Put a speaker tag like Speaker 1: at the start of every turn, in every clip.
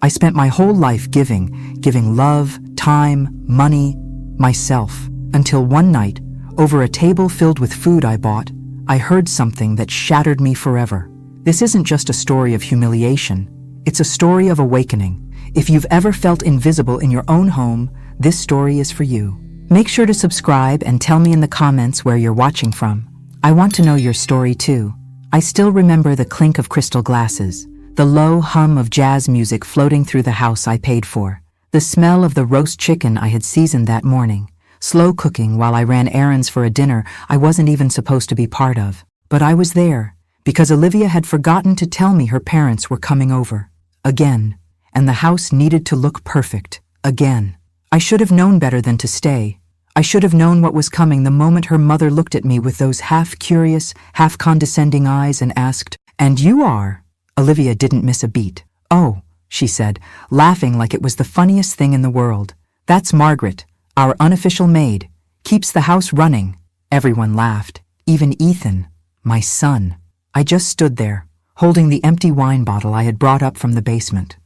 Speaker 1: I spent my whole life giving love, time, money, myself, until one night, over a table filled with food I bought, I heard something that shattered me forever. This isn't just a story of humiliation, it's a story of awakening. If you've ever felt invisible in your own home, this story is for you. Make sure to subscribe and tell me in the comments where you're watching from. I want to know your story too. I still remember the clink of crystal glasses, the low hum of jazz music floating through the house I paid for, the smell of the roast chicken I had seasoned that morning, slow cooking while I ran errands for a dinner I wasn't even supposed to be part of. But I was there, because Olivia had forgotten to tell me her parents were coming over. Again. And the house needed to look perfect. Again. I should have known better than to stay. I should have known what was coming the moment her mother looked at me with those half-curious, half-condescending eyes and asked, "And you are?" Olivia didn't miss a beat. "Oh," she said, laughing like it was the funniest thing in the world. "That's Margaret, our unofficial maid. Keeps the house running." Everyone laughed, even Ethan, my son. I just stood there, holding the empty wine bottle I had brought up from the basement.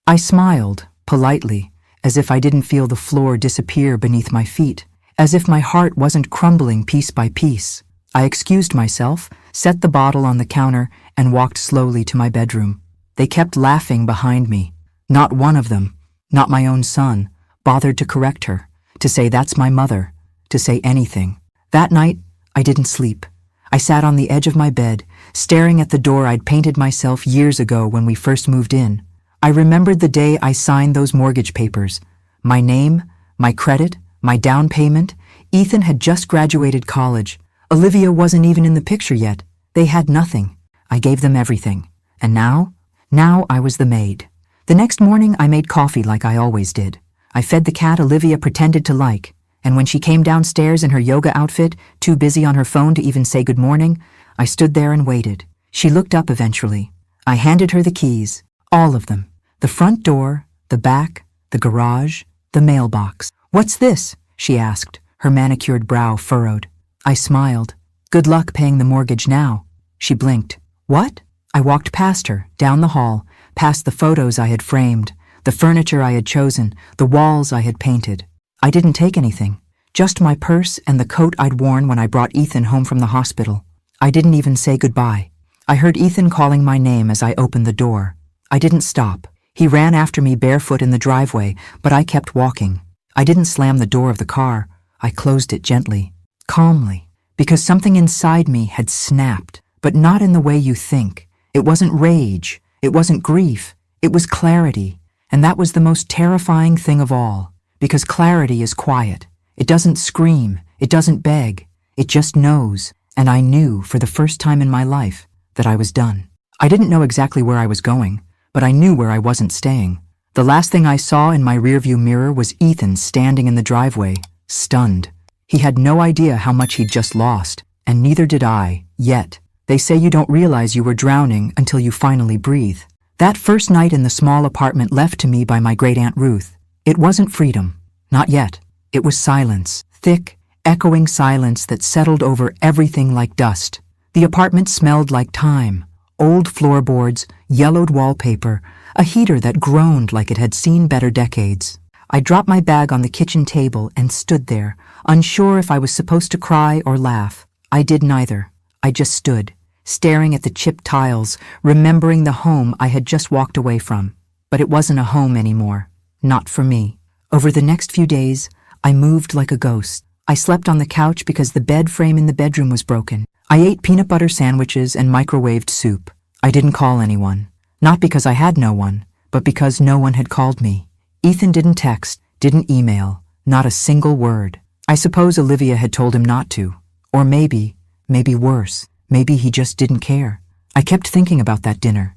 Speaker 1: I smiled, politely, as if I didn't feel the floor disappear beneath my feet, as if my heart wasn't crumbling piece by piece. I excused myself, set the bottle on the counter, and walked slowly to my bedroom. They kept laughing behind me. Not one of them, not my own son, bothered to correct her, to say that's my mother, to say anything. That night, I didn't sleep. I sat on the edge of my bed, staring at the door I'd painted myself years ago when we first moved in. I remembered the day I signed those mortgage papers. My name, my credit, my down payment. Ethan had just graduated college. Olivia wasn't even in the picture yet. They had nothing. I gave them everything. And now? Now I was the maid. The next morning I made coffee like I always did. I fed the cat Olivia pretended to like. And when she came downstairs in her yoga outfit, too busy on her phone to even say good morning, I stood there and waited. She looked up eventually. I handed her the keys. All of them. The front door, the back, the garage, the mailbox. "What's this?" she asked, her manicured brow furrowed. I smiled. "Good luck paying the mortgage now." She blinked. "What?" I walked past her, down the hall, past the photos I had framed, the furniture I had chosen, the walls I had painted. I didn't take anything, just my purse and the coat I'd worn when I brought Ethan home from the hospital. I didn't even say goodbye. I heard Ethan calling my name as I opened the door. I didn't stop. He ran after me barefoot in the driveway, but I kept walking. I didn't slam the door of the car. I closed it gently, calmly, because something inside me had snapped, but not in the way you think. It wasn't rage. It wasn't grief. It was clarity, and that was the most terrifying thing of all, because clarity is quiet. It doesn't scream. It doesn't beg. It just knows, and I knew for the first time in my life that I was done. I didn't know exactly where I was going, but I knew where I wasn't staying. The last thing I saw in my rearview mirror was Ethan standing in the driveway, stunned. He had no idea how much he'd just lost, and neither did I, yet. They say you don't realize you were drowning until you finally breathe. That first night in the small apartment left to me by my great-aunt Ruth, it wasn't freedom. Not yet. It was silence, thick, echoing silence that settled over everything like dust. The apartment smelled like time. Old floorboards, yellowed wallpaper, a heater that groaned like it had seen better decades. I dropped my bag on the kitchen table and stood there, unsure if I was supposed to cry or laugh. I did neither. I just stood, staring at the chipped tiles, remembering the home I had just walked away from. But it wasn't a home anymore. Not for me. Over the next few days, I moved like a ghost. I slept on the couch because the bed frame in the bedroom was broken. I ate peanut butter sandwiches and microwaved soup. I didn't call anyone. Not because I had no one, but because no one had called me. Ethan didn't text, didn't email, not a single word. I suppose Olivia had told him not to. Or maybe worse, maybe he just didn't care. I kept thinking about that dinner,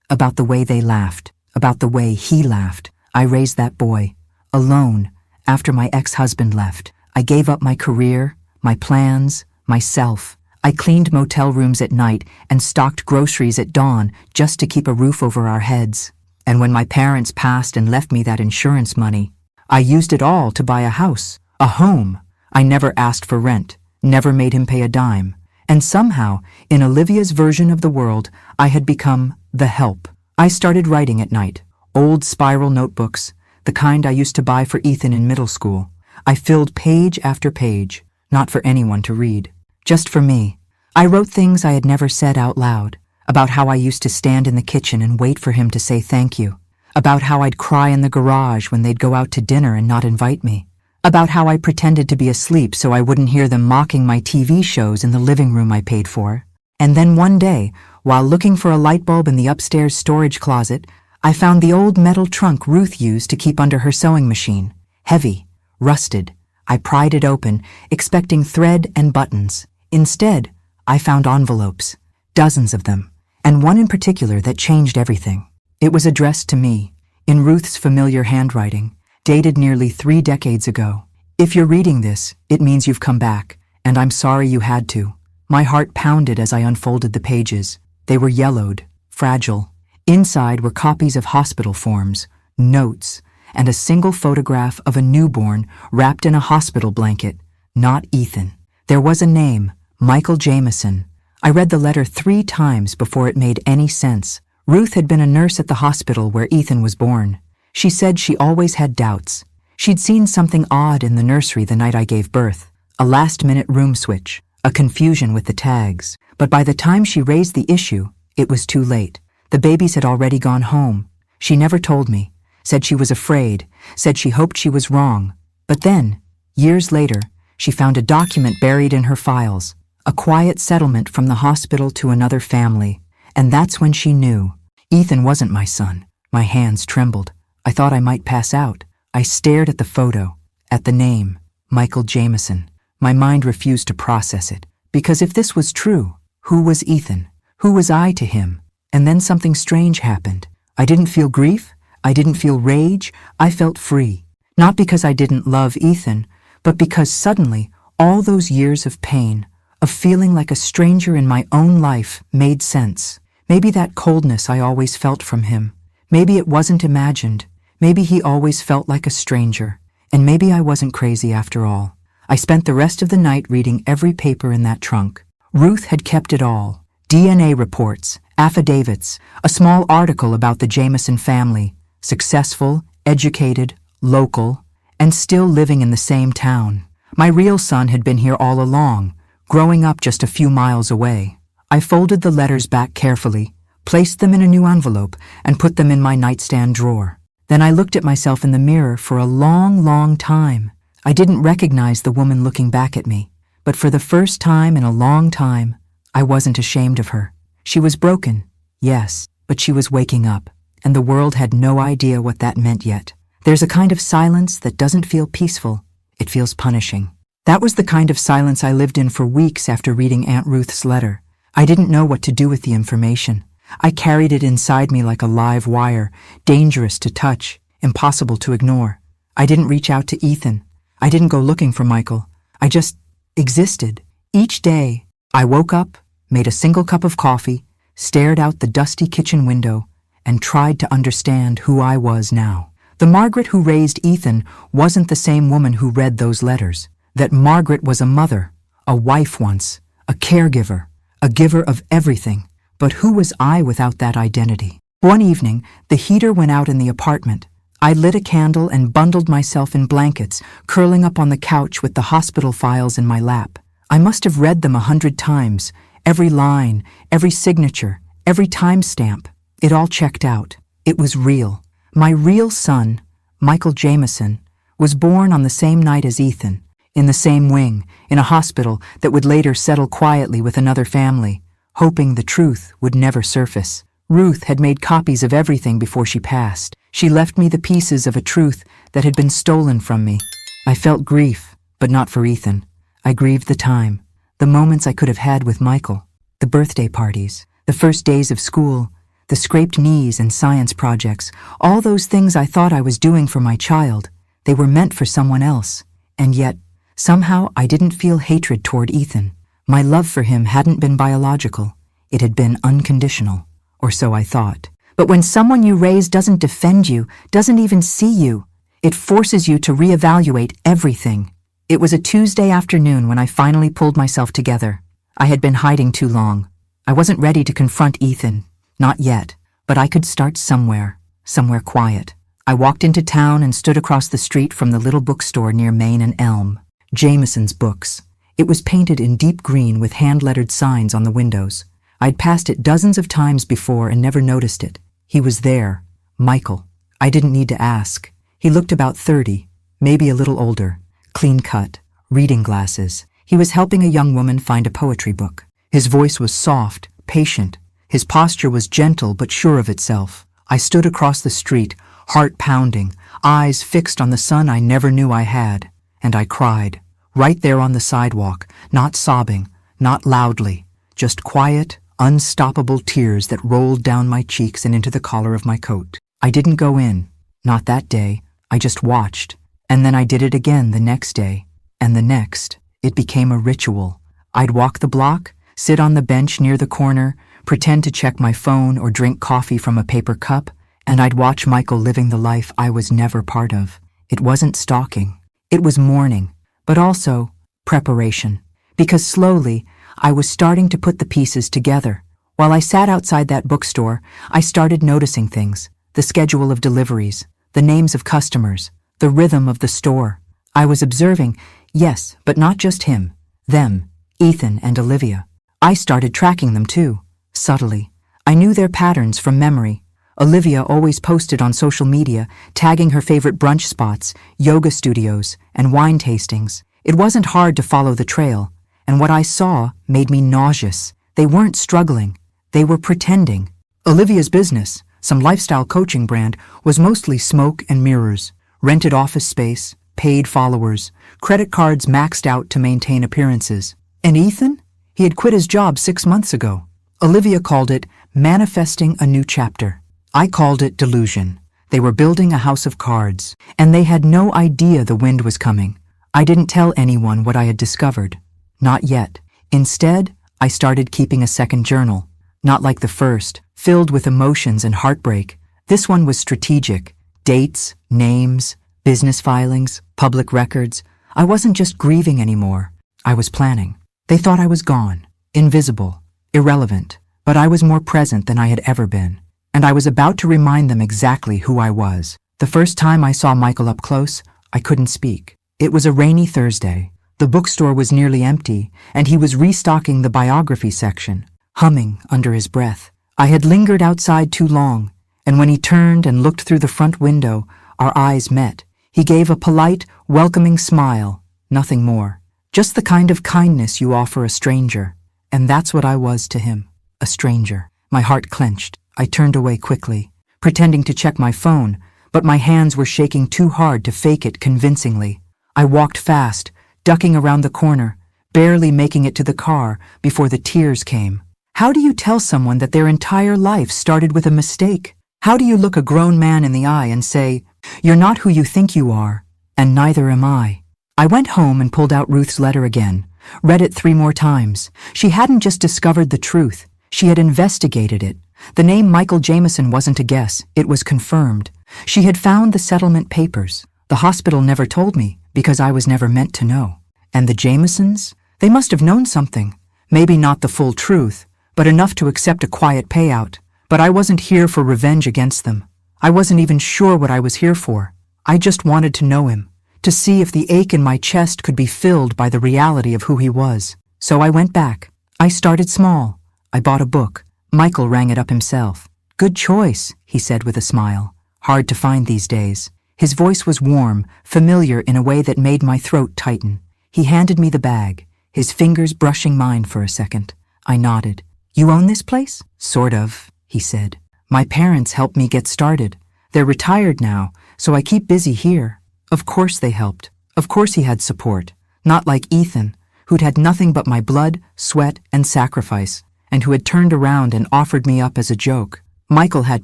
Speaker 1: about the way they laughed, about the way he laughed. I raised that boy, alone, after my ex-husband left. I gave up my career, my plans, myself. I cleaned motel rooms at night and stocked groceries at dawn just to keep a roof over our heads. And when my parents passed and left me that insurance money, I used it all to buy a house, a home. I never asked for rent, never made him pay a dime. And somehow, in Olivia's version of the world, I had become the help. I started writing at night, Old spiral notebooks, the kind I used to buy for Ethan in middle school. I filled page after page, not for anyone to read, just for me. I wrote things I had never said out loud, about how I used to stand in the kitchen and wait for him to say thank you, about how I'd cry in the garage when they'd go out to dinner and not invite me, about how I pretended to be asleep so I wouldn't hear them mocking my TV shows in the living room I paid for. And then one day, while looking for a light bulb in the upstairs storage closet, I found the old metal trunk Ruth used to keep under her sewing machine. Heavy, rusted. I pried it open, expecting thread and buttons. Instead, I found envelopes, dozens of them, and one in particular that changed everything. It was addressed to me, in Ruth's familiar handwriting, dated nearly 3 decades ago. If you're reading this, it means you've come back, and I'm sorry you had to. My heart pounded as I unfolded the pages. They were yellowed, fragile. Inside were copies of hospital forms, notes, and a single photograph of a newborn wrapped in a hospital blanket, not Ethan. There was a name, Michael Jameson. I read the letter 3 times before it made any sense. Ruth had been a nurse at the hospital where Ethan was born. She said she always had doubts. She'd seen something odd in the nursery the night I gave birth, a last-minute room switch, a confusion with the tags. But by the time she raised the issue, it was too late. The babies had already gone home. She never told me, said she was afraid, said she hoped she was wrong. But then, years later, she found a document buried in her files, a quiet settlement from the hospital to another family. And that's when she knew. Ethan wasn't my son. My hands trembled. I thought I might pass out. I stared at the photo, at the name, Michael Jameson. My mind refused to process it. Because if this was true, who was Ethan? Who was I to him? And then something strange happened. I didn't feel grief. I didn't feel rage. I felt free. Not because I didn't love Ethan, but because suddenly all those years of pain, of feeling like a stranger in my own life, made sense. Maybe that coldness I always felt from him. Maybe it wasn't imagined. Maybe he always felt like a stranger. And maybe I wasn't crazy after all. I spent the rest of the night reading every paper in that trunk. Ruth had kept it all. DNA reports, affidavits, a small article about the Jameson family, successful, educated, local, and still living in the same town. My real son had been here all along, growing up just a few miles away. I folded the letters back carefully, placed them in a new envelope, and put them in my nightstand drawer. Then I looked at myself in the mirror for a long, long time. I didn't recognize the woman looking back at me, but for the first time in a long time, I wasn't ashamed of her. She was broken, yes, but she was waking up, and the world had no idea what that meant yet. There's a kind of silence that doesn't feel peaceful. It feels punishing. That was the kind of silence I lived in for weeks after reading Aunt Ruth's letter. I didn't know what to do with the information. I carried it inside me like a live wire, dangerous to touch, impossible to ignore. I didn't reach out to Ethan. I didn't go looking for Michael. I just existed. Each day, I woke up, made a single cup of coffee, stared out the dusty kitchen window, and tried to understand who I was now. The Margaret who raised Ethan wasn't the same woman who read those letters. That Margaret was a mother, a wife once, a caregiver, a giver of everything. But who was I without that identity? One evening, the heater went out in the apartment. I lit a candle and bundled myself in blankets, curling up on the couch with the hospital files in my lap. I must have read them 100 times, every line, every signature, every timestamp. It all checked out. It was real. My real son, Michael Jameson, was born on the same night as Ethan, in the same wing, in a hospital that would later settle quietly with another family, hoping the truth would never surface. Ruth had made copies of everything before she passed. She left me the pieces of a truth that had been stolen from me. I felt grief, but not for Ethan. I grieved the time, the moments I could have had with Michael, the birthday parties, the first days of school, the scraped knees and science projects, all those things I thought I was doing for my child. They were meant for someone else, and yet, somehow I didn't feel hatred toward Ethan. My love for him hadn't been biological. It had been unconditional, or so I thought. But when someone you raise doesn't defend you, doesn't even see you, it forces you to reevaluate everything. It was a Tuesday afternoon when I finally pulled myself together. I had been hiding too long. I wasn't ready to confront Ethan. Not yet, but I could start somewhere. somewhere quiet. I walked into town and stood across the street from the little bookstore near Main and Elm. Jameson's Books. It was painted in deep green with hand-lettered signs on the windows. I'd passed it dozens of times before and never noticed it. He was there. Michael. I didn't need to ask. He looked about 30, maybe a little older. Clean-cut, reading glasses. He was helping a young woman find a poetry book. His voice was soft, patient. His posture was gentle but sure of itself. I stood across the street, heart pounding, eyes fixed on the son I never knew I had, and I cried. Right there on the sidewalk, not sobbing, not loudly, just quiet, unstoppable tears that rolled down my cheeks and into the collar of my coat. I didn't go in, not that day. I just watched. And then I did it again the next day, and the next. It became a ritual. I'd walk the block, sit on the bench near the corner, pretend to check my phone or drink coffee from a paper cup, and I'd watch Michael living the life I was never part of. It wasn't stalking. It was mourning, but also preparation. Because slowly, I was starting to put the pieces together. While I sat outside that bookstore, I started noticing things. The schedule of deliveries, the names of customers, the rhythm of the store. I was observing, yes, but not just him. Them, Ethan and Olivia. I started tracking them too, subtly. I knew their patterns from memory. Olivia always posted on social media, tagging her favorite brunch spots, yoga studios, and wine tastings. It wasn't hard to follow the trail, and what I saw made me nauseous. They weren't struggling. They were pretending. Olivia's business, some lifestyle coaching brand, was mostly smoke and mirrors, rented office space, paid followers, credit cards maxed out to maintain appearances. And Ethan? He had quit his job 6 months ago. Olivia called it manifesting a new chapter. I called it delusion. They were building a house of cards, and they had no idea the wind was coming. I didn't tell anyone what I had discovered. Not yet. Instead, I started keeping a second journal. Not like the first, filled with emotions and heartbreak. This one was strategic. Dates, names, business filings, public records. I wasn't just grieving anymore. I was planning. They thought I was gone, invisible, irrelevant, but I was more present than I had ever been. And I was about to remind them exactly who I was. The first time I saw Michael up close, I couldn't speak. It was a rainy Thursday. The bookstore was nearly empty, and he was restocking the biography section, humming under his breath. I had lingered outside too long, and when he turned and looked through the front window, our eyes met. He gave a polite, welcoming smile, nothing more. Just the kind of kindness you offer a stranger. And that's what I was to him, a stranger. My heart clenched. I turned away quickly, pretending to check my phone, but my hands were shaking too hard to fake it convincingly. I walked fast, ducking around the corner, barely making it to the car before the tears came. How do you tell someone that their entire life started with a mistake? How do you look a grown man in the eye and say, "You're not who you think you are, and neither am I"? I went home and pulled out Ruth's letter again, read it 3 more times. She hadn't just discovered the truth, she had investigated it. The name Michael Jameson wasn't a guess, it was confirmed. She had found the settlement papers. The hospital never told me, because I was never meant to know. And the Jamesons? They must have known something. Maybe not the full truth, but enough to accept a quiet payout. But I wasn't here for revenge against them. I wasn't even sure what I was here for. I just wanted to know him, to see if the ache in my chest could be filled by the reality of who he was. So I went back. I started small. I bought a book. Michael rang it up himself. "Good choice," he said with a smile. Hard to find these days. His voice was warm, familiar in a way that made my throat tighten. He handed me the bag, his fingers brushing mine for a second. I nodded. "You own this place?" "Sort of," he said. "My parents helped me get started. They're retired now, so I keep busy here." Of course they helped. Of course he had support. Not like Ethan, who'd had nothing but my blood, sweat, and sacrifice, and who had turned around and offered me up as a joke. Michael had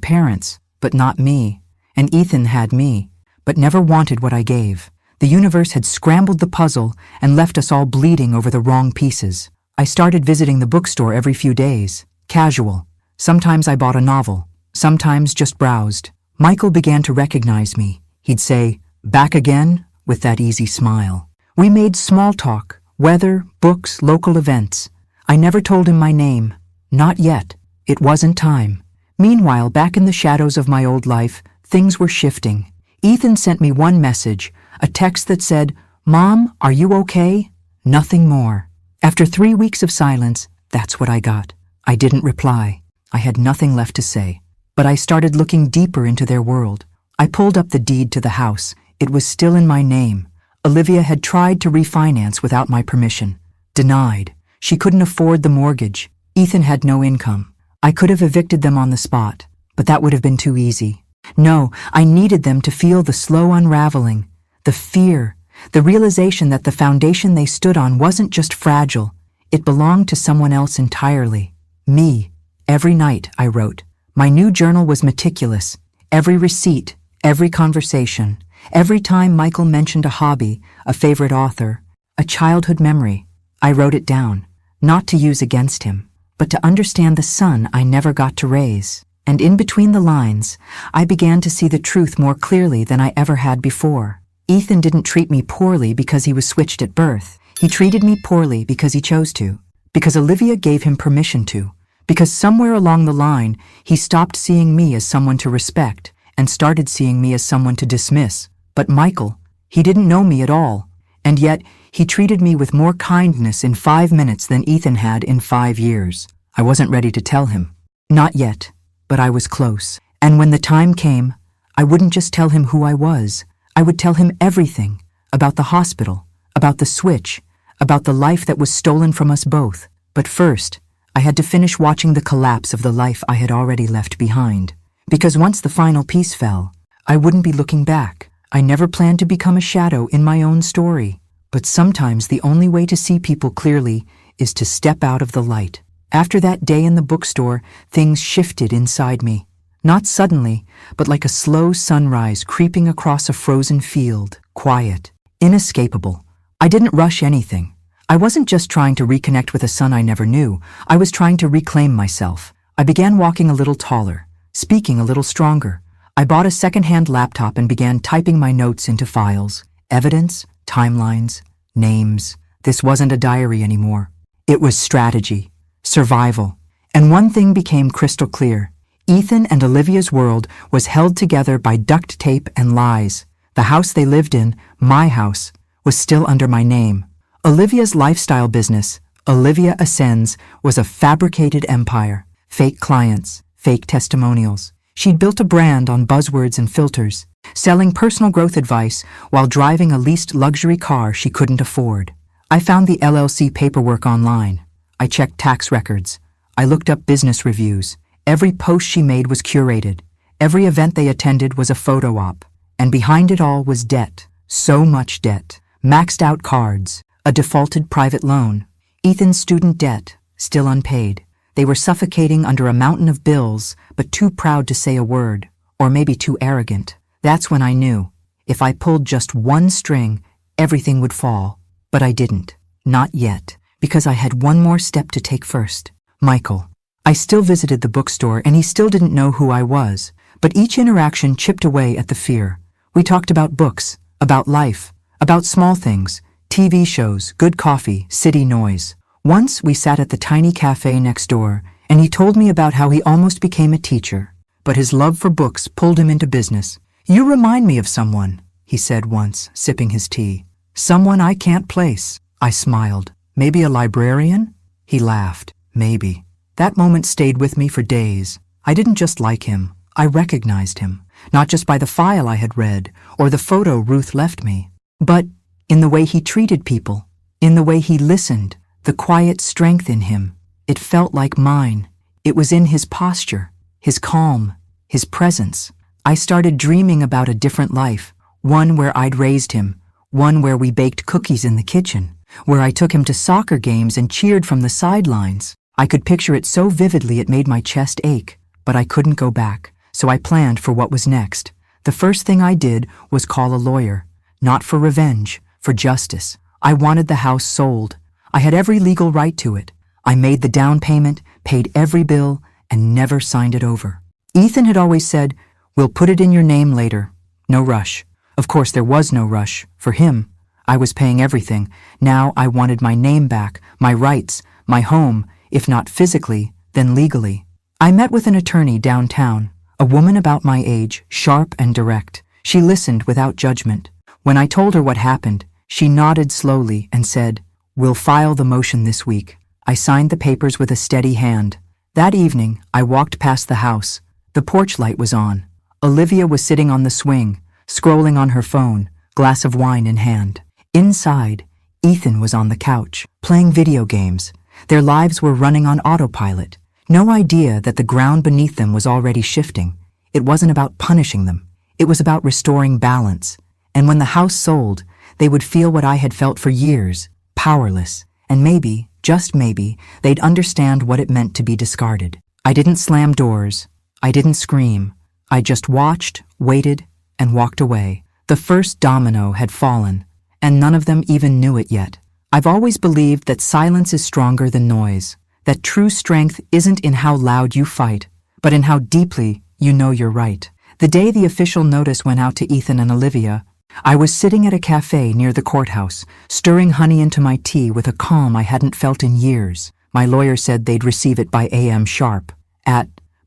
Speaker 1: parents, but not me. And Ethan had me, but never wanted what I gave. The universe had scrambled the puzzle and left us all bleeding over the wrong pieces. I started visiting the bookstore every few days, casual. Sometimes I bought a novel, sometimes just browsed. Michael began to recognize me. He'd say, "Back again?" with that easy smile. We made small talk, weather, books, local events. I never told him my name. Not yet. It wasn't time. Meanwhile, back in the shadows of my old life, Things were shifting. Ethan sent me one message, a text that said, "Mom, are you okay?" Nothing more. After 3 weeks of silence, that's what I got. I didn't reply. I had nothing left to say. But I started looking deeper into their world. I pulled up the deed to the house. It was still in my name. Olivia had tried to refinance without my permission. Denied. She couldn't afford the mortgage. Ethan had no income. I could have evicted them on the spot, but that would have been too easy. No, I needed them to feel the slow unraveling, the fear, the realization that the foundation they stood on wasn't just fragile, it belonged to someone else entirely. Me. Every night, I wrote. My new journal was meticulous. Every receipt, every conversation, every time Michael mentioned a hobby, a favorite author, a childhood memory, I wrote it down, not to use against him, but to understand the son I never got to raise. And in between the lines, I began to see the truth more clearly than I ever had before. Ethan didn't treat me poorly because he was switched at birth. He treated me poorly because he chose to, because Olivia gave him permission to, because somewhere along the line, he stopped seeing me as someone to respect and started seeing me as someone to dismiss. But Michael, he didn't know me at all, and yet he treated me with more kindness in 5 minutes than Ethan had in 5 years. I wasn't ready to tell him. Not yet, but I was close. And when the time came, I wouldn't just tell him who I was. I would tell him everything, about the hospital, about the switch, about the life that was stolen from us both. But first, I had to finish watching the collapse of the life I had already left behind. Because once the final piece fell, I wouldn't be looking back. I never planned to become a shadow in my own story. But sometimes the only way to see people clearly is to step out of the light. After that day in the bookstore, things shifted inside me. Not suddenly, but like a slow sunrise creeping across a frozen field. Quiet, inescapable. I didn't rush anything. I wasn't just trying to reconnect with a son I never knew. I was trying to reclaim myself. I began walking a little taller, speaking a little stronger. I bought a second-hand laptop and began typing my notes into files. Evidence, timelines, names. This wasn't a diary anymore. It was strategy, survival. And one thing became crystal clear. Ethan and Olivia's world was held together by duct tape and lies. The house they lived in, my house, was still under my name. Olivia's lifestyle business, Olivia Ascends, was a fabricated empire. Fake clients, fake testimonials. She'd built a brand on buzzwords and filters, selling personal growth advice while driving a leased luxury car she couldn't afford. I found the LLC paperwork online. I checked tax records. I looked up business reviews. Every post she made was curated. Every event they attended was a photo op. And behind it all was debt. So much debt. Maxed out cards. A defaulted private loan. Ethan's student debt, still unpaid. They were suffocating under a mountain of bills, but too proud to say a word. Or maybe too arrogant. That's when I knew. If I pulled just one string, everything would fall. But I didn't. Not yet. Because I had one more step to take first. Michael. I still visited the bookstore and he still didn't know who I was. But each interaction chipped away at the fear. We talked about books, about life, about small things, TV shows, good coffee, city noise. Once we sat at the tiny cafe next door and he told me about how he almost became a teacher. But his love for books pulled him into business. "You remind me of someone," he said once, sipping his tea. "Someone I can't place." I smiled. "Maybe a librarian?" He laughed. "Maybe." That moment stayed with me for days. I didn't just like him. I recognized him, not just by the file I had read or the photo Ruth left me, but in the way he treated people, in the way he listened, the quiet strength in him. It felt like mine. It was in his posture, his calm, his presence. I started dreaming about a different life, one where I'd raised him, one where we baked cookies in the kitchen, where I took him to soccer games and cheered from the sidelines. I could picture it so vividly it made my chest ache, but I couldn't go back, so I planned for what was next. The first thing I did was call a lawyer, not for revenge, for justice. I wanted the house sold. I had every legal right to it. I made the down payment, paid every bill, and never signed it over. Ethan had always said, "We'll put it in your name later. No rush." Of course, there was no rush. For him, I was paying everything. Now I wanted my name back, my rights, my home, if not physically, then legally. I met with an attorney downtown, A woman about my age, sharp and direct. She listened without judgment. When I told her what happened, she nodded slowly and said, "We'll file the motion this week." I signed the papers with a steady hand. That evening, I walked past the house. The porch light was on. Olivia was sitting on the swing, scrolling on her phone, glass of wine in hand. Inside, Ethan was on the couch, playing video games. Their lives were running on autopilot. No idea that the ground beneath them was already shifting. It wasn't about punishing them. It was about restoring balance. And when the house sold, they would feel what I had felt for years, powerless. And maybe, just maybe, they'd understand what it meant to be discarded. I didn't slam doors. I didn't scream. I just watched, waited, and walked away. The first domino had fallen, and none of them even knew it yet. I've always believed that silence is stronger than noise, that true strength isn't in how loud you fight, but in how deeply you know you're right. The day the official notice went out to Ethan and Olivia, I was sitting at a cafe near the courthouse, stirring honey into my tea with a calm I hadn't felt in years. My lawyer said they'd receive it by a.m. sharp.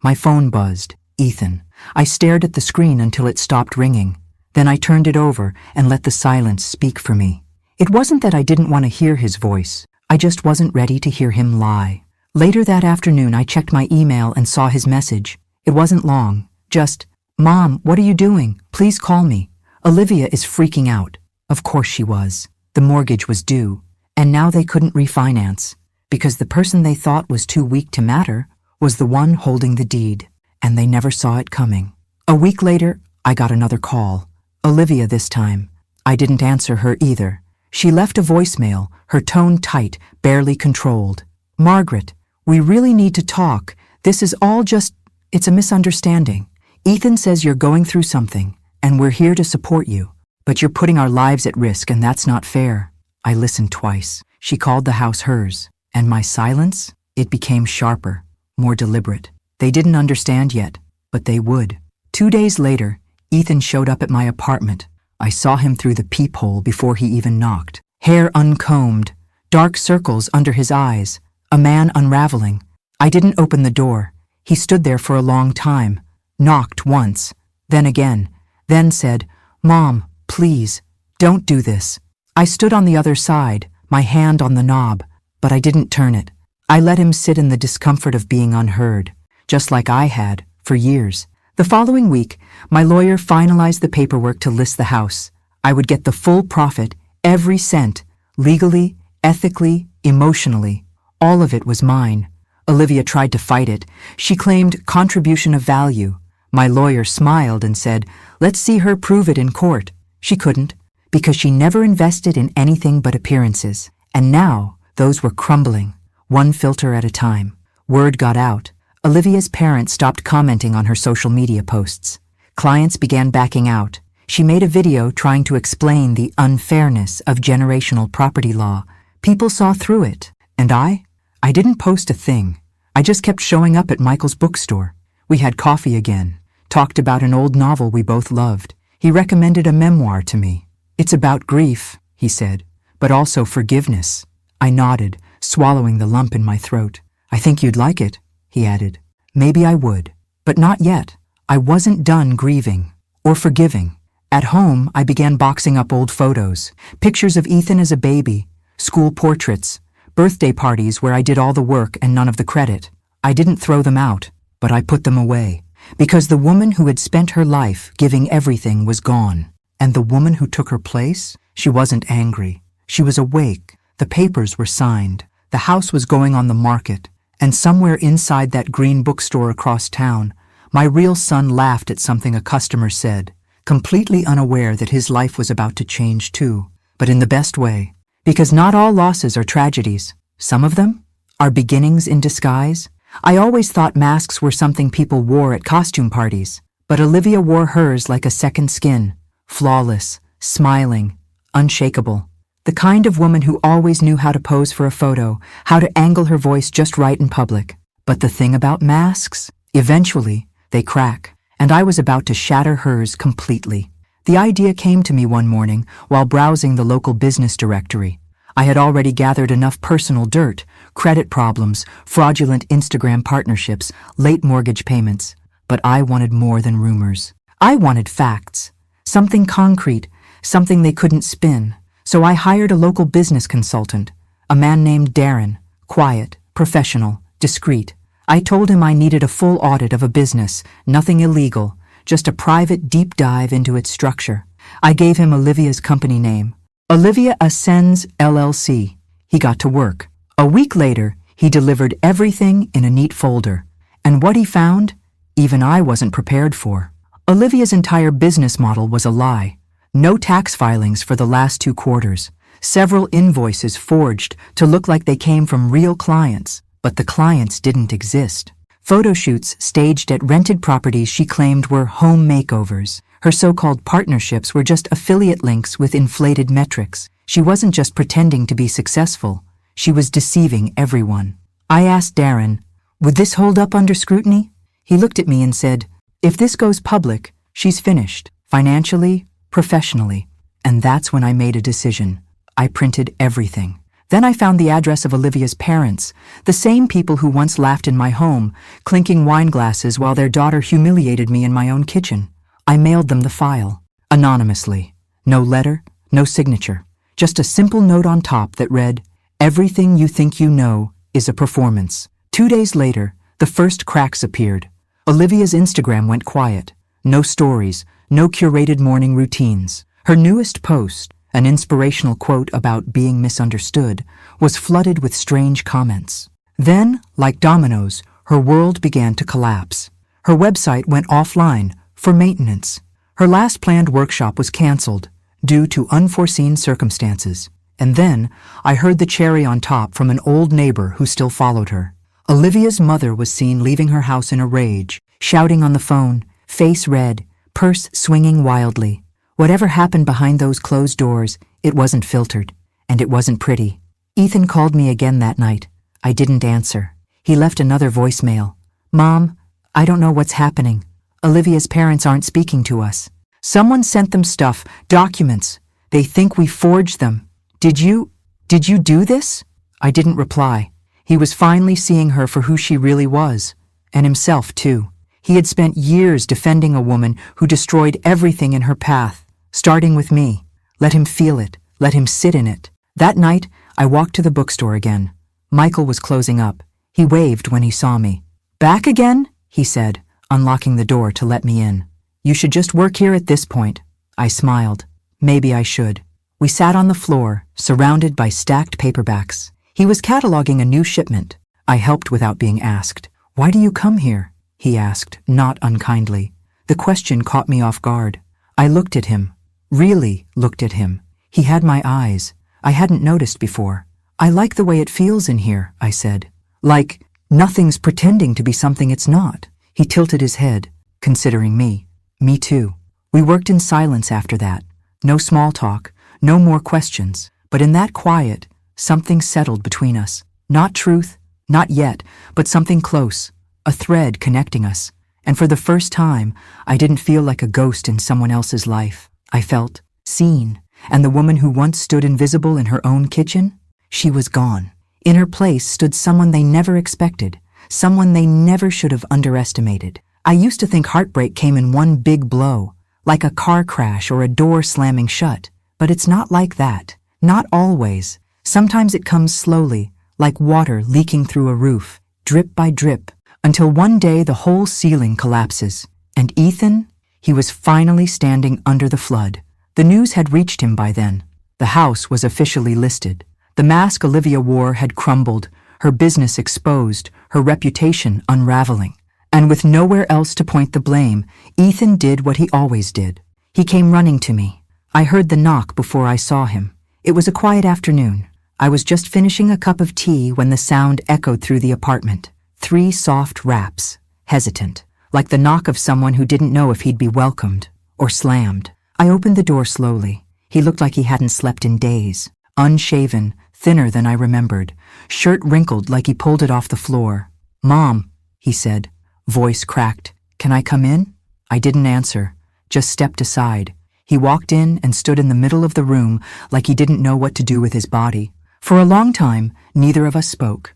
Speaker 1: My phone buzzed. Ethan. I stared at the screen until it stopped ringing. Then I turned it over and let the silence speak for me. It wasn't that I didn't want to hear his voice. I just wasn't ready to hear him lie. Later that afternoon, I checked my email and saw his message. It wasn't long. Just, "Mom, what are you doing? Please call me. Olivia is freaking out." Of course she was. The mortgage was due, and now they couldn't refinance, because the person they thought was too weak to matter was the one holding the deed, and they never saw it coming. A week later, I got another call. Olivia this time. I didn't answer her either. She left a voicemail, her tone tight, barely controlled. "Margaret, we really need to talk. This is all just, it's a misunderstanding. Ethan says you're going through something, and we're here to support you. But you're putting our lives at risk, and that's not fair." I listened twice. She called the house hers, and my silence, it became sharper, more deliberate. They didn't understand yet, but they would. 2 days later, Ethan showed up at my apartment. I saw him through the peephole before he even knocked. Hair uncombed, dark circles under his eyes, a man unraveling. I didn't open the door. He stood there for a long time, knocked once, then again, then said, "Mom, please, don't do this." I stood on the other side, my hand on the knob, but I didn't turn it. I let him sit in the discomfort of being unheard, just like I had for years. The following week, my lawyer finalized the paperwork to list the house. I would get the full profit, every cent, legally, ethically, emotionally. All of it was mine. Olivia tried to fight it. She claimed contribution of value. My lawyer smiled and said, "Let's see her prove it in court." She couldn't, because she never invested in anything but appearances. And now, those were crumbling, one filter at a time. Word got out. Olivia's parents stopped commenting on her social media posts. Clients began backing out. She made a video trying to explain the unfairness of generational property law. People saw through it. And I didn't post a thing. I just kept showing up at Michael's bookstore. We had coffee again, talked about an old novel we both loved. He recommended a memoir to me. "It's about grief," he said, "but also forgiveness." I nodded, swallowing the lump in my throat. "I think you'd like it," he added. Maybe I would, but not yet. I wasn't done grieving or forgiving. At home, I began boxing up old photos, pictures of Ethan as a baby, school portraits, birthday parties where I did all the work and none of the credit. I didn't throw them out, but I put them away, because the woman who had spent her life giving everything was gone. And the woman who took her place, she wasn't angry. She was awake. The papers were signed. The house was going on the market. And somewhere inside that green bookstore across town, my real son laughed at something a customer said, completely unaware that his life was about to change too, but in the best way. Because not all losses are tragedies. Some of them are beginnings in disguise. I always thought masks were something people wore at costume parties, but Olivia wore hers like a second skin, flawless, smiling, unshakable. The kind of woman who always knew how to pose for a photo, how to angle her voice just right in public. But the thing about masks, eventually, they crack, and I was about to shatter hers completely. The idea came to me one morning while browsing the local business directory. I had already gathered enough personal dirt, credit problems, fraudulent Instagram partnerships, late mortgage payments. But I wanted more than rumors. I wanted facts. Something concrete, something they couldn't spin. So I hired a local business consultant, a man named Darren, quiet, professional, discreet. I told him I needed a full audit of a business, nothing illegal, just a private deep dive into its structure. I gave him Olivia's company name, Olivia Ascends LLC. He got to work. A week later, he delivered everything in a neat folder. And what he found, even I wasn't prepared for. Olivia's entire business model was a lie. No tax filings for the last 2 quarters. Several invoices forged to look like they came from real clients, but the clients didn't exist. Photo shoots staged at rented properties she claimed were home makeovers. Her so-called partnerships were just affiliate links with inflated metrics. She wasn't just pretending to be successful. She was deceiving everyone. I asked Darren, would this hold up under scrutiny? He looked at me and said, if this goes public, she's finished, financially, professionally. And that's when I made a decision. I printed everything. Then I found the address of Olivia's parents, the same people who once laughed in my home, clinking wine glasses while their daughter humiliated me in my own kitchen. I mailed them the file, anonymously. No letter, no signature, just a simple note on top that read, everything you think you know is a performance. 2 days later, the first cracks appeared. Olivia's Instagram went quiet. No stories, no curated morning routines. Her newest post, an inspirational quote about being misunderstood, was flooded with strange comments. Then, like dominoes, her world began to collapse. Her website went offline for maintenance. Her last planned workshop was canceled due to unforeseen circumstances. And then, I heard the cherry on top from an old neighbor who still followed her. Olivia's mother was seen leaving her house in a rage, shouting on the phone, face red, purse swinging wildly. Whatever happened behind those closed doors, it wasn't filtered, and it wasn't pretty. Ethan called me again that night. I didn't answer. He left another voicemail. Mom, I don't know what's happening. Olivia's parents aren't speaking to us. Someone sent them stuff, documents. They think we forged them. Did you do this? I didn't reply. He was finally seeing her for who she really was, and himself too. He had spent years defending a woman who destroyed everything in her path, starting with me. Let him feel it. Let him sit in it. That night, I walked to the bookstore again. Michael was closing up. He waved when he saw me. Back again? He said, unlocking the door to let me in. You should just work here at this point. I smiled. Maybe I should. We sat on the floor, surrounded by stacked paperbacks. He was cataloging a new shipment. I helped without being asked. Why do you come here? He asked, not unkindly. The question caught me off guard. I looked at him. Really looked at him. He had my eyes. I hadn't noticed before. I like the way it feels in here, I said. Like, nothing's pretending to be something it's not. He tilted his head, considering me. Me too. We worked in silence after that. No small talk, no more questions. But in that quiet, something settled between us. Not truth, not yet, but something close. A thread connecting us. And for the first time, I didn't feel like a ghost in someone else's life. I felt seen. And the woman who once stood invisible in her own kitchen, she was gone. In her place stood someone they never expected, someone they never should have underestimated. I used to think heartbreak came in one big blow, like a car crash or a door slamming shut. But it's not like that. Not always. Sometimes it comes slowly, like water leaking through a roof, drip by drip, until one day the whole ceiling collapses. And Ethan, he was finally standing under the flood. The news had reached him by then. The house was officially listed. The mask Olivia wore had crumbled, her business exposed, her reputation unraveling. And with nowhere else to point the blame, Ethan did what he always did. He came running to me. I heard the knock before I saw him. It was a quiet afternoon. I was just finishing a cup of tea when the sound echoed through the apartment. 3 soft raps, hesitant, like the knock of someone who didn't know if he'd be welcomed or slammed. I opened the door slowly. He looked like he hadn't slept in days. Unshaven, thinner than I remembered, shirt wrinkled like he pulled it off the floor. Mom, he said, voice cracked. Can I come in? I didn't answer, just stepped aside. He walked in and stood in the middle of the room like he didn't know what to do with his body. For a long time, neither of us spoke.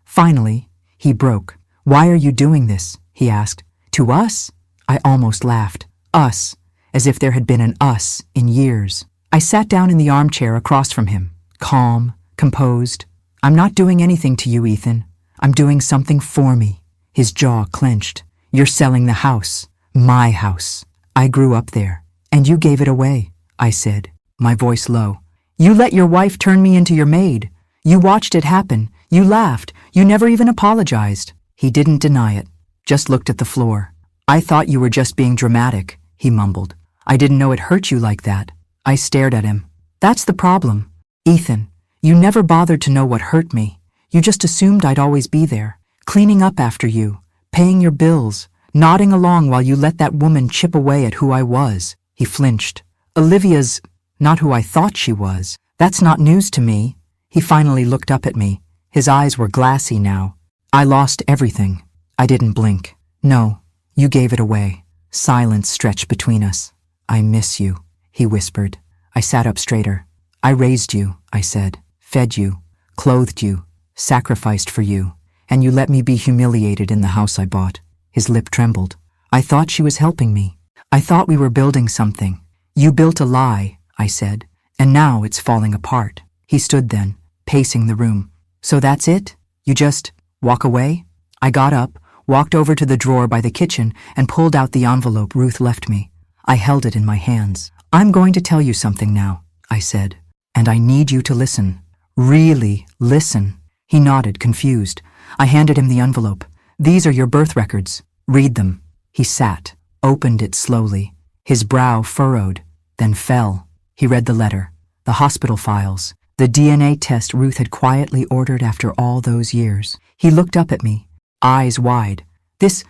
Speaker 1: Finally, he broke. Why are you doing this? He asked. To us? I almost laughed. Us, as if there had been an us in years. I sat down in the armchair across from him, calm, composed. I'm not doing anything to you, Ethan. I'm doing something for me. His jaw clenched. You're selling the house. My house. I grew up there. And you gave it away, I said, my voice low. You let your wife turn me into your maid. You watched it happen. You laughed. You never even apologized. He didn't deny it, just looked at the floor. I thought you were just being dramatic, he mumbled. I didn't know it hurt you like that. I stared at him. That's the problem. Ethan, you never bothered to know what hurt me. You just assumed I'd always be there, cleaning up after you, paying your bills, nodding along while you let that woman chip away at who I was. He flinched. Olivia's not who I thought she was. That's not news to me. He finally looked up at me. His eyes were glassy now. I lost everything. I didn't blink. No, you gave it away. Silence stretched between us. I miss you, he whispered. I sat up straighter. I raised you, I said, fed you, clothed you, sacrificed for you, and you let me be humiliated in the house I bought. His lip trembled. I thought she was helping me. I thought we were building something. You built a lie, I said, and now it's falling apart. He stood then, pacing the room. So that's it? You just walk away? I got up, walked over to the drawer by the kitchen, and pulled out the envelope Ruth left me. I held it in my hands. I'm going to tell you something now, I said, and I need you to listen. Really listen. He nodded, confused. I handed him the envelope. These are your birth records. Read them. He sat, opened it slowly. His brow furrowed, then fell. He read the letter, the hospital files, the DNA test Ruth had quietly ordered after all those years. He looked up at me, eyes wide. This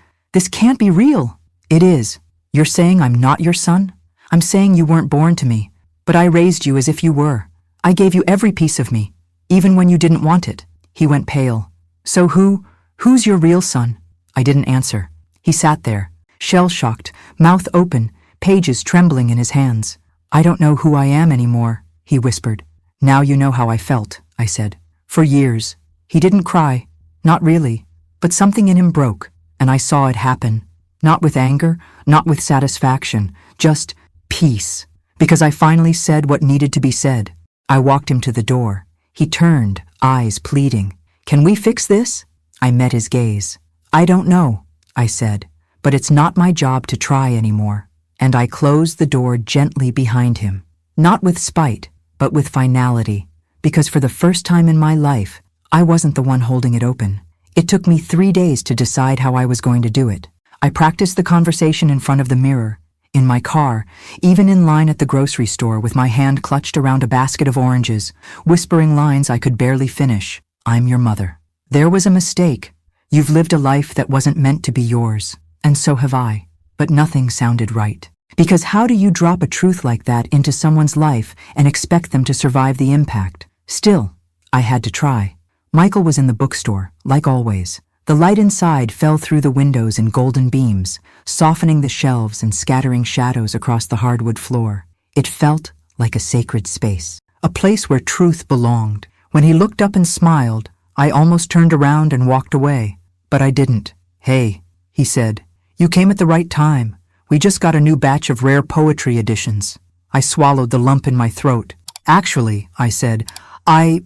Speaker 1: can't be real. It is. You're saying I'm not your son? I'm saying you weren't born to me, but I raised you as if you were. I gave you every piece of me, even when you didn't want it. He went pale. So who's your real son? I didn't answer. He sat there, shell-shocked, mouth open, pages trembling in his hands. I don't know who I am anymore, he whispered. Now you know how I felt, I said. For years. He didn't cry. Not really. But something in him broke, and I saw it happen. Not with anger, not with satisfaction, just peace. Because I finally said what needed to be said. I walked him to the door. He turned, eyes pleading. Can we fix this? I met his gaze. I don't know, I said, but it's not my job to try anymore. And I closed the door gently behind him. Not with spite, but with finality. Because for the first time in my life, I wasn't the one holding it open. It took me 3 days to decide how I was going to do it. I practiced the conversation in front of the mirror, in my car, even in line at the grocery store with my hand clutched around a basket of oranges, whispering lines I could barely finish. I'm your mother. There was a mistake. You've lived a life that wasn't meant to be yours, and so have I. But nothing sounded right. Because how do you drop a truth like that into someone's life and expect them to survive the impact? Still, I had to try. Michael was in the bookstore, like always. The light inside fell through the windows in golden beams, softening the shelves and scattering shadows across the hardwood floor. It felt like a sacred space, a place where truth belonged. When he looked up and smiled, I almost turned around and walked away. But I didn't. Hey, he said, you came at the right time. We just got a new batch of rare poetry editions. I swallowed the lump in my throat. Actually, I said, I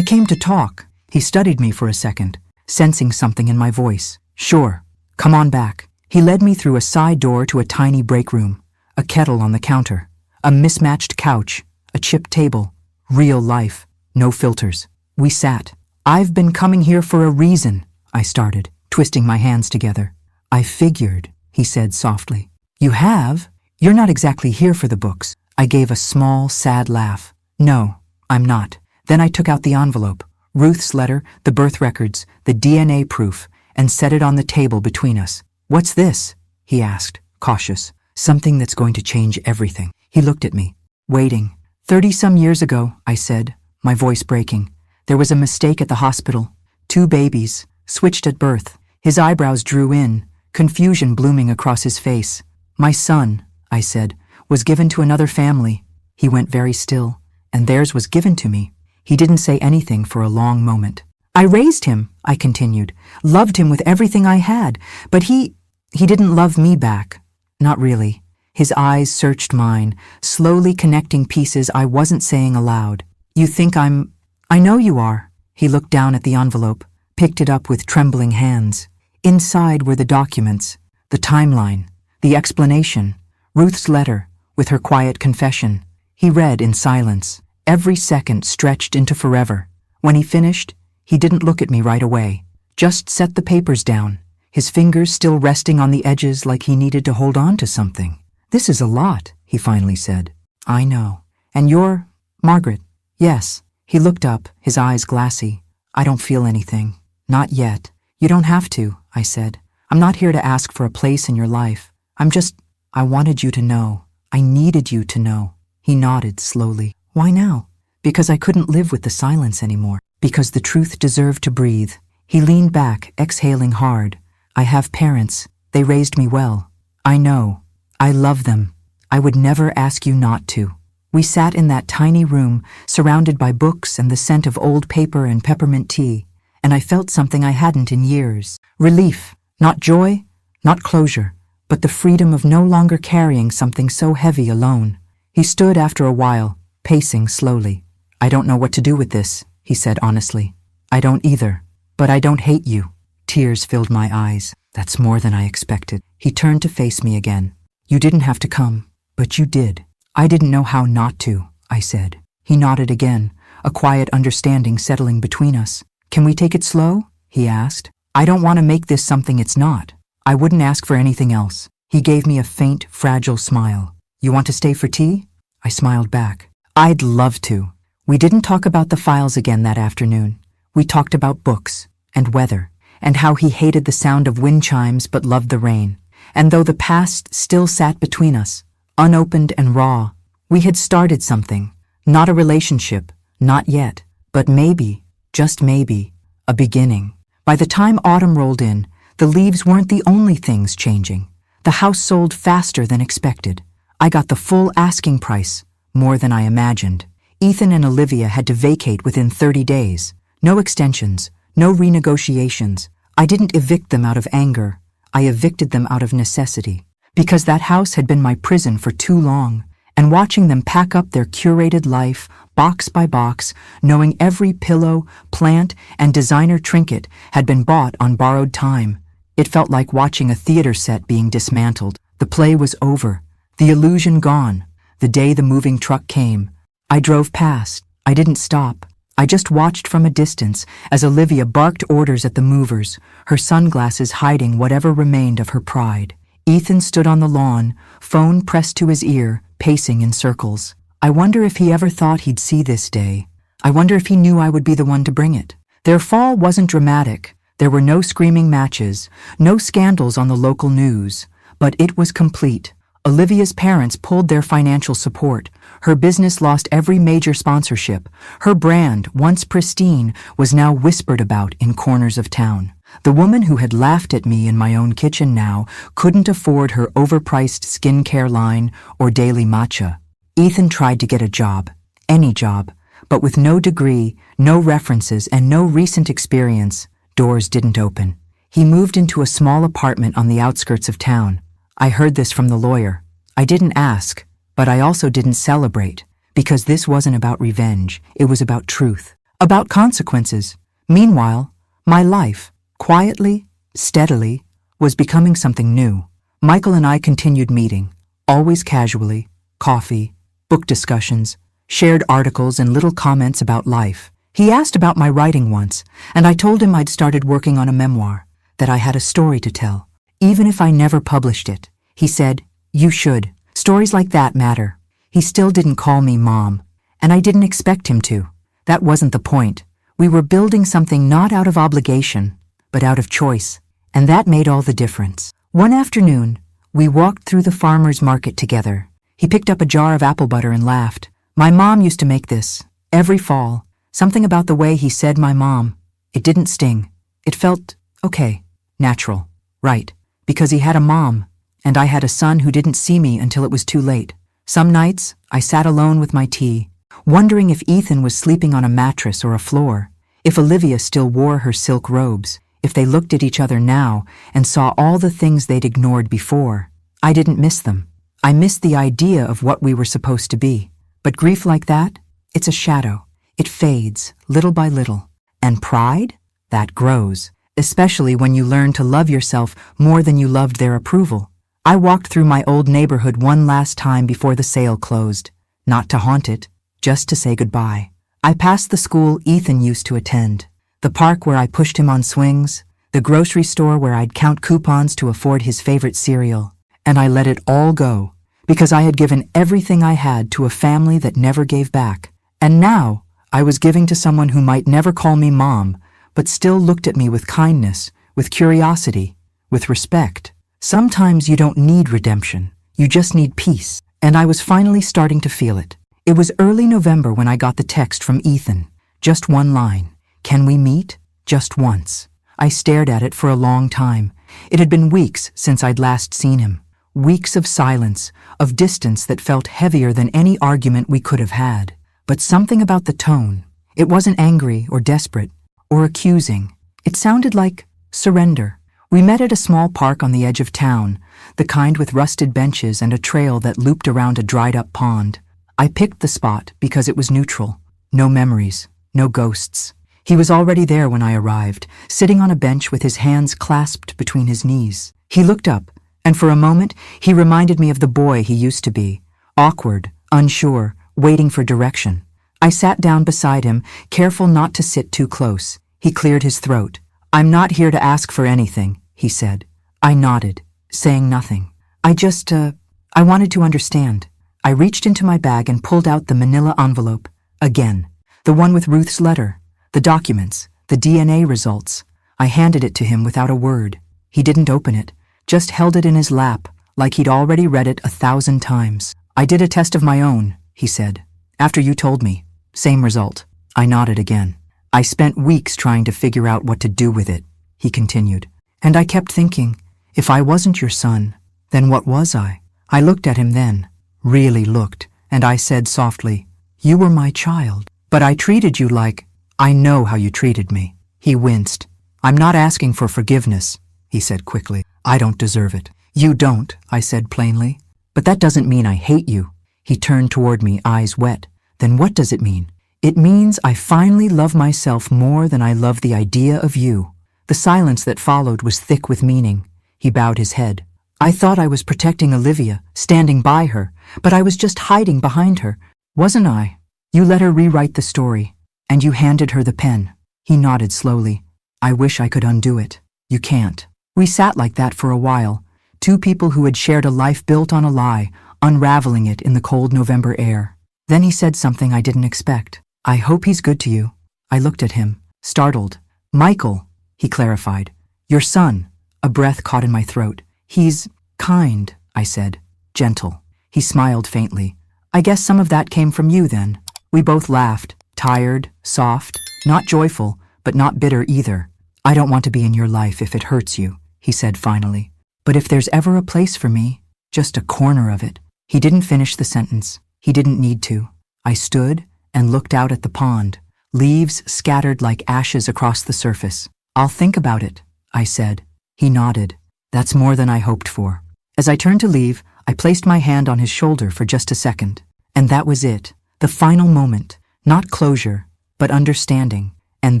Speaker 1: came to talk. He studied me for a second, sensing something in my voice. Sure, come on back. He led me through a side door to a tiny break room, a kettle on the counter, a mismatched couch, a chipped table, real life, no filters. We sat. I've been coming here for a reason, I started, twisting my hands together. I figured, he said softly. You have? You're not exactly here for the books. I gave a small, sad laugh. No, I'm not. Then I took out the envelope, Ruth's letter, the birth records, the DNA proof, and set it on the table between us. What's this? He asked, cautious. Something that's going to change everything. He looked at me, waiting. 30-some years ago, I said, my voice breaking. There was a mistake at the hospital. 2 babies, switched at birth. His eyebrows drew in, confusion blooming across his face. My son, I said, was given to another family. He went very still, and theirs was given to me. He didn't say anything for a long moment. I raised him, I continued, loved him with everything I had, but he He didn't love me back. Not really. His eyes searched mine, slowly connecting pieces I wasn't saying aloud. You think I know you are. He looked down at the envelope, picked it up with trembling hands. Inside were the documents, the timeline, the explanation, Ruth's letter, with her quiet confession. He read in silence. Every second stretched into forever. When he finished, he didn't look at me right away. Just set the papers down, his fingers still resting on the edges like he needed to hold on to something. This is a lot, he finally said. I know. And you're Margaret? Yes. He looked up, his eyes glassy. I don't feel anything. Not yet. You don't have to, I said. I'm not here to ask for a place in your life. I wanted you to know. I needed you to know. He nodded slowly. Why now? Because I couldn't live with the silence anymore. Because the truth deserved to breathe. He leaned back, exhaling hard. I have parents. They raised me well. I know. I love them. I would never ask you not to. We sat in that tiny room, surrounded by books and the scent of old paper and peppermint tea, and I felt something I hadn't in years. Relief. Not joy, not closure, but the freedom of no longer carrying something so heavy alone. He stood after a while, pacing slowly. I don't know what to do with this, he said honestly. I don't either. But I don't hate you. Tears filled my eyes. That's more than I expected. He turned to face me again. You didn't have to come, but you did. I didn't know how not to, I said. He nodded again, a quiet understanding settling between us. Can we take it slow? He asked. I don't want to make this something it's not. I wouldn't ask for anything else. He gave me a faint, fragile smile. You want to stay for tea? I smiled back. I'd love to. We didn't talk about the files again that afternoon. We talked about books and weather and how he hated the sound of wind chimes but loved the rain. And though the past still sat between us, unopened and raw, we had started something. Not a relationship, not yet, but maybe, just maybe, a beginning. By the time autumn rolled in, the leaves weren't the only things changing. The house sold faster than expected. I got the full asking price, more than I imagined. Ethan and Olivia had to vacate within 30 days. No extensions, no renegotiations. I didn't evict them out of anger. I evicted them out of necessity. Because that house had been my prison for too long, and watching them pack up their curated life, box by box, knowing every pillow, plant, and designer trinket had been bought on borrowed time, it felt like watching a theater set being dismantled. The play was over, the illusion gone. The day the moving truck came, I drove past. I didn't stop. I just watched from a distance as Olivia barked orders at the movers, her sunglasses hiding whatever remained of her pride. Ethan stood on the lawn, phone pressed to his ear, pacing in circles. I wonder if he ever thought he'd see this day. I wonder if he knew I would be the one to bring it. Their fall wasn't dramatic. There were no screaming matches, no scandals on the local news, but it was complete. Olivia's parents pulled their financial support. Her business lost every major sponsorship. Her brand, once pristine, was now whispered about in corners of town. The woman who had laughed at me in my own kitchen now couldn't afford her overpriced skincare line or daily matcha. Ethan tried to get a job, any job, but with no degree, no references, and no recent experience, doors didn't open. He moved into a small apartment on the outskirts of town. I heard this from the lawyer. I didn't ask, but I also didn't celebrate, because this wasn't about revenge. It was about truth, about consequences. Meanwhile, my life, quietly, steadily, was becoming something new. Michael and I continued meeting, always casually, coffee, book discussions, shared articles and little comments about life. He asked about my writing once, and I told him I'd started working on a memoir, that I had a story to tell. Even if I never published it, he said, you should. Stories like that matter. He still didn't call me Mom, and I didn't expect him to. That wasn't the point. We were building something not out of obligation, but out of choice, and that made all the difference. One afternoon, we walked through the farmer's market together. He picked up a jar of apple butter and laughed. My mom used to make this, every fall. Something about the way he said my mom. It didn't sting. It felt, okay, natural, right. Because he had a mom, and I had a son who didn't see me until it was too late. Some nights, I sat alone with my tea, wondering if Ethan was sleeping on a mattress or a floor, if Olivia still wore her silk robes, If they looked at each other now and saw all the things they'd ignored before, I didn't miss them. I missed the idea of what we were supposed to be. But grief like that, it's a shadow. It fades, little by little. And pride? That grows, especially when you learn to love yourself more than you loved their approval. I walked through my old neighborhood one last time before the sale closed. Not to haunt it, just to say goodbye. I passed the school Ethan used to attend, the park where I pushed him on swings, the grocery store where I'd count coupons to afford his favorite cereal, and I let it all go, because I had given everything I had to a family that never gave back. And now, I was giving to someone who might never call me mom, but still looked at me with kindness, with curiosity, with respect. Sometimes you don't need redemption, you just need peace, and I was finally starting to feel it. It was early November when I got the text from Ethan. Just one line. Can we meet? Just once. I stared at it for a long time. It had been weeks since I'd last seen him. Weeks of silence, of distance that felt heavier than any argument we could have had. But something about the tone. It wasn't angry or desperate or accusing. It sounded like surrender. We met at a small park on the edge of town, the kind with rusted benches and a trail that looped around a dried-up pond. I picked the spot because it was neutral. No memories, no ghosts. He was already there when I arrived, sitting on a bench with his hands clasped between his knees. He looked up, and for a moment he reminded me of the boy he used to be, awkward, unsure, waiting for direction. I sat down beside him, careful not to sit too close. He cleared his throat. "I'm not here to ask for anything," he said. I nodded, saying nothing. I wanted to understand. I reached into my bag and pulled out the manila envelope. Again. The one with Ruth's letter, the documents, the DNA results. I handed it to him without a word. He didn't open it, just held it in his lap, like he'd already read it 1,000 times. "I did a test of my own," he said. "After you told me. Same result." I nodded again. "I spent weeks trying to figure out what to do with it," he continued. "And I kept thinking, if I wasn't your son, then what was I?" I looked at him then, really looked, and I said softly, "You were my child, but I treated you like, I know how you treated me." He winced. "I'm not asking for forgiveness," he said quickly. "I don't deserve it." "You don't," I said plainly. "But that doesn't mean I hate you." He turned toward me, eyes wet. "Then what does it mean?" "It means I finally love myself more than I love the idea of you." The silence that followed was thick with meaning. He bowed his head. "I thought I was protecting Olivia, standing by her, but I was just hiding behind her, wasn't I? You let her rewrite the story, and you handed her the pen." He nodded slowly. "I wish I could undo it. You can't." We sat like that for a while, two people who had shared a life built on a lie, unraveling it in the cold November air. Then he said something I didn't expect. "I hope he's good to you." I looked at him, startled. "Michael," he clarified. "Your son." A breath caught in my throat. "He's kind," I said. "Gentle." He smiled faintly. "I guess some of that came from you then." We both laughed, tired, soft, not joyful, but not bitter either. "I don't want to be in your life if it hurts you," he said finally. "But if there's ever a place for me, just a corner of it." He didn't finish the sentence. He didn't need to. I stood and looked out at the pond, leaves scattered like ashes across the surface. "I'll think about it," I said. He nodded. "That's more than I hoped for." As I turned to leave, I placed my hand on his shoulder for just a second. And that was it. The final moment. Not closure, but understanding. And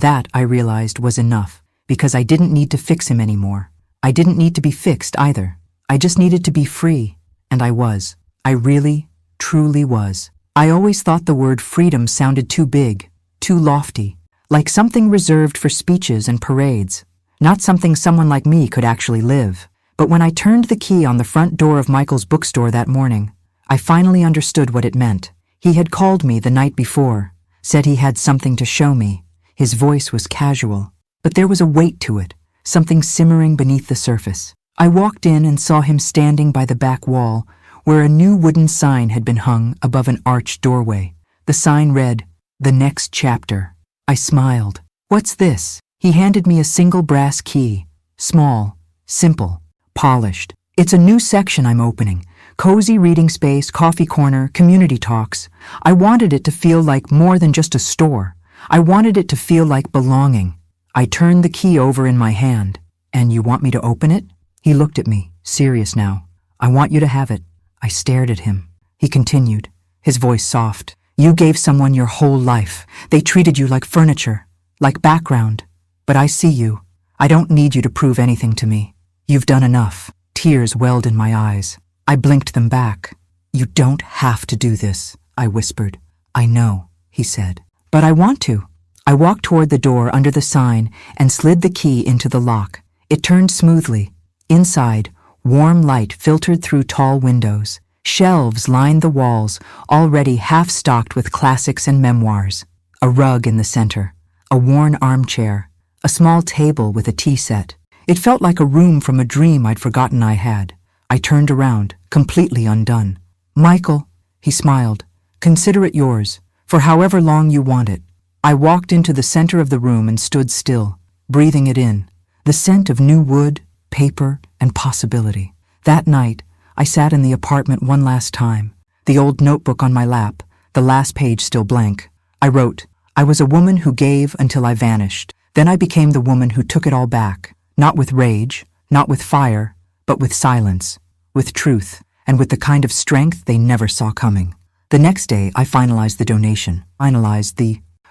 Speaker 1: that, I realized, was enough, because I didn't need to fix him anymore. I didn't need to be fixed either. I just needed to be free. And I was. I really, truly was. I always thought the word freedom sounded too big, too lofty, like something reserved for speeches and parades, not something someone like me could actually live. But when I turned the key on the front door of Michael's bookstore that morning, I finally understood what it meant. He had called me the night before, said he had something to show me. His voice was casual, but there was a weight to it, something simmering beneath the surface. I walked in and saw him standing by the back wall, where a new wooden sign had been hung above an arched doorway. The sign read, "The Next Chapter." I smiled. "What's this?" He handed me a single brass key, small, simple, polished. "It's a new section I'm opening. Cozy reading space, coffee corner, community talks. I wanted it to feel like more than just a store. I wanted it to feel like belonging. I turned the key over in my hand. And you want me to open it? He looked at me, serious now. I want you to have it. I stared at him. He continued, his voice soft. You gave someone your whole life. They treated you like furniture, like background. But I see you. I don't need you to prove anything to me. You've done enough. Tears welled in my eyes. I blinked them back. You don't have to do this, I whispered. I know, he said. But I want to. I walked toward the door under the sign and slid the key into the lock. It turned smoothly. Inside, warm light filtered through tall windows. Shelves lined the walls, already half-stocked with classics and memoirs. A rug in the center, a worn armchair, a small table with a tea set. It felt like a room from a dream I'd forgotten I had. I turned around, completely undone. Michael, he smiled, consider it yours, for however long you want it. I walked into the center of the room and stood still, breathing it in. The scent of new wood, paper, and possibility. That night, I sat in the apartment one last time, the old notebook on my lap, the last page still blank. I wrote, I was a woman who gave until I vanished. Then I became the woman who took it all back, not with rage, not with fire, but with silence, with truth, and with the kind of strength they never saw coming. The next day, I finalized the donation,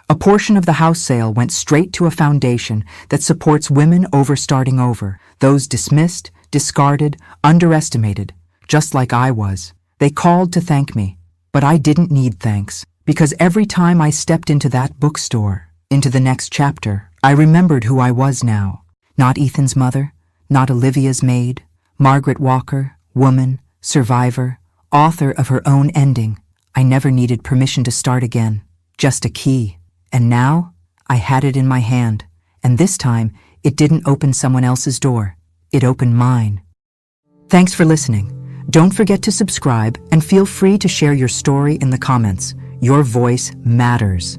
Speaker 1: A portion of the house sale went straight to a foundation that supports women starting over, those dismissed, discarded, underestimated, just like I was. They called to thank me, but I didn't need thanks, because every time I stepped into that bookstore, into the next chapter, I remembered who I was now. Not Ethan's mother, not Olivia's maid, Margaret Walker, woman, survivor, author of her own ending. I never needed permission to start again, just a key. And now, I had it in my hand, and this time, it didn't open someone else's door. It opened mine. Thanks for listening. Don't forget to subscribe and feel free to share your story in the comments. Your voice matters.